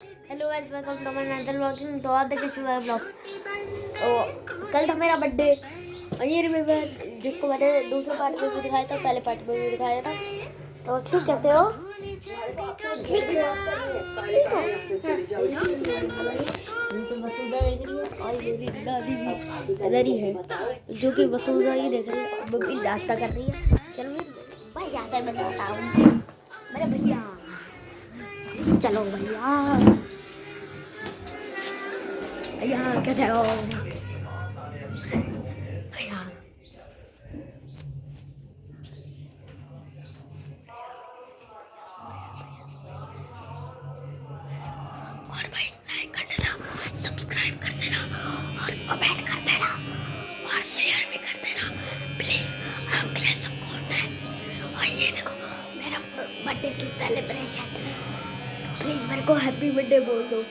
Hello guys, welcome to my another vlogging. तो आप देखिए शिवाय ब्लॉग्स। तो कल था मेरा बर्थडे और ये मेरे जिसको मैंने दूसरे पार्ट में भी दिखाया था, पहले पार्ट में भी दिखाया था। तो ठीक कैसे हो? ठीक हो? तो वसुधा देख रही है और मेरी दादी भी इधर ही है, जो कि वसुधा ही देख रही है। मम्मी नाश्ता कर रही है। चलो मैं भैया से बताता हूँ। मेरे भैया, चलो भैया, भैया कैसे हो भैया? और भाई लाइक कर देना, सब्सक्राइब कर देना और कमेंट कर देना और शेयर भी कर देना प्लीज। आपके लिए सपोर्ट है। और ये देखो मेरा बर्थडे की सेलिब्रेशन, प्लीज मेरे को हैप्पी बर्थडे बोल दो।